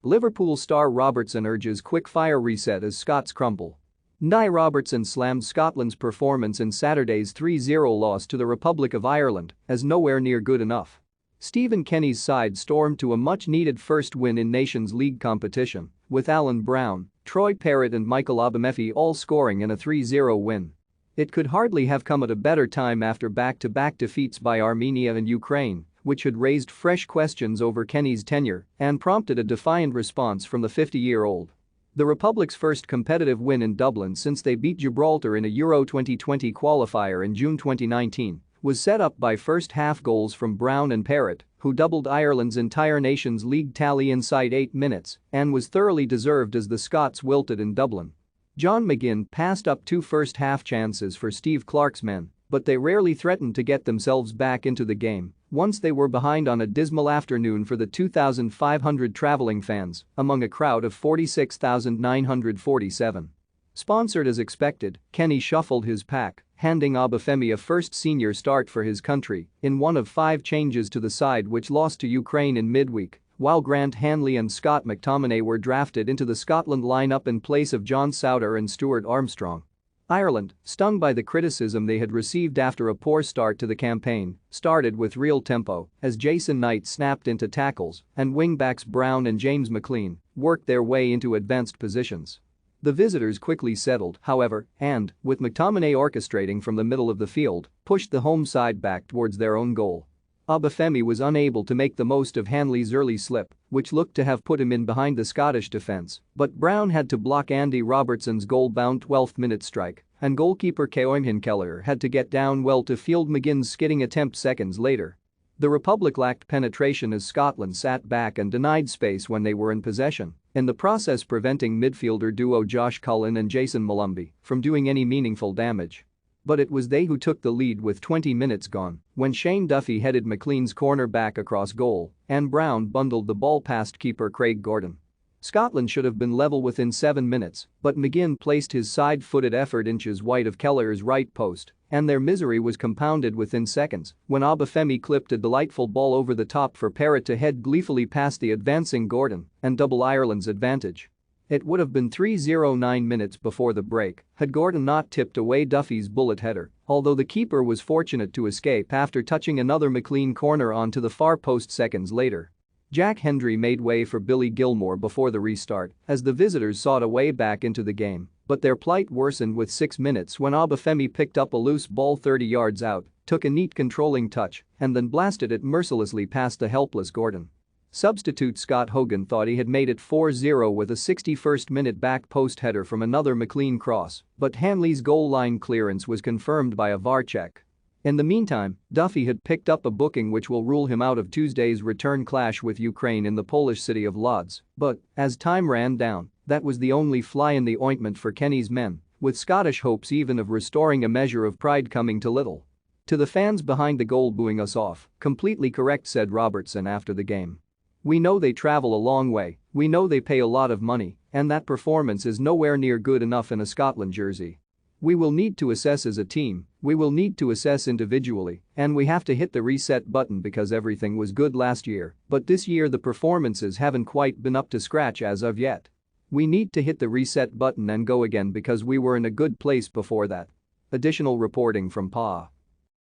Liverpool star Robertson urges quick-fire reset as Scots crumble. Robertson slammed Scotland's performance in Saturday's 3-0 loss to the Republic of Ireland as nowhere near good enough. Stephen Kenny's side stormed to a much-needed first win in Nations League competition, with Alan Brown, Troy Parrott and Michael Obafemi all scoring in a 3-0 win. It could hardly have come at a better time after back-to-back defeats by Armenia and Ukraine, which had raised fresh questions over Kenny's tenure and prompted a defiant response from the 50-year-old. The Republic's first competitive win in Dublin since they beat Gibraltar in a Euro 2020 qualifier in June 2019 was set up by first-half goals from Brown and Parrott, who doubled Ireland's entire Nations League tally inside 8 minutes and was thoroughly deserved as the Scots wilted in Dublin. John McGinn passed up 2 first-half chances for Steve Clarke's men, but they rarely threatened to get themselves back into the game once they were behind on a dismal afternoon for the 2,500 travelling fans among a crowd of 46,947. Sponsored as expected, Kenny shuffled his pack, handing Obafemi a first senior start for his country in one of 5 changes to the side which lost to Ukraine in midweek, while Grant Hanley and Scott McTominay were drafted into the Scotland lineup in place of John Souter and Stuart Armstrong. Ireland, stung by the criticism they had received after a poor start to the campaign, started with real tempo as Jason Knight snapped into tackles and wingbacks Brown and James McLean worked their way into advanced positions. The visitors quickly settled, however, and, with McTominay orchestrating from the middle of the field, pushed the home side back towards their own goal. Obafemi was unable to make the most of Hanley's early slip, which looked to have put him in behind the Scottish defence, but Brown had to block Andy Robertson's goal-bound 12th-minute strike, and goalkeeper Keoimhin Kelleher had to get down well to field McGinn's skidding attempt seconds later. The Republic lacked penetration as Scotland sat back and denied space when they were in possession, in the process preventing midfielder duo Josh Cullen and Jason Molumby from doing any meaningful damage. But it was they who took the lead with 20 minutes gone when Shane Duffy headed McLean's corner back across goal and Brown bundled the ball past keeper Craig Gordon. Scotland should have been level within 7 minutes, but McGinn placed his side-footed effort inches wide of Kelleher's right post, and their misery was compounded within seconds when Obafemi clipped a delightful ball over the top for Parrott to head gleefully past the advancing Gordon and double Ireland's advantage. It would have been 3-0 minutes before the break had Gordon not tipped away Duffy's bullet header, although the keeper was fortunate to escape after touching another McLean corner onto the far post seconds later. Jack Hendry made way for Billy Gilmore before the restart as the visitors sought a way back into the game, but their plight worsened with 6 minutes when Obafemi picked up a loose ball 30 yards out, took a neat controlling touch, and then blasted it mercilessly past the helpless Gordon. Substitute Scott Hogan thought he had made it 4-0 with a 61st-minute back post header from another McLean cross, but Hanley's goal line clearance was confirmed by a VAR check. In the meantime, Duffy had picked up a booking which will rule him out of Tuesday's return clash with Ukraine in the Polish city of Lodz, but, as time ran down, that was the only fly in the ointment for Kenny's men, with Scottish hopes even of restoring a measure of pride coming to little. To the fans behind the goal booing us off, completely correct, said Robertson after the game. We know they travel a long way, we know they pay a lot of money, and that performance is nowhere near good enough in a Scotland jersey. We will need to assess as a team, we will need to assess individually, and we have to hit the reset button because everything was good last year, but this year the performances haven't quite been up to scratch as of yet. We need to hit the reset button and go again because we were in a good place before that. Additional reporting from PA.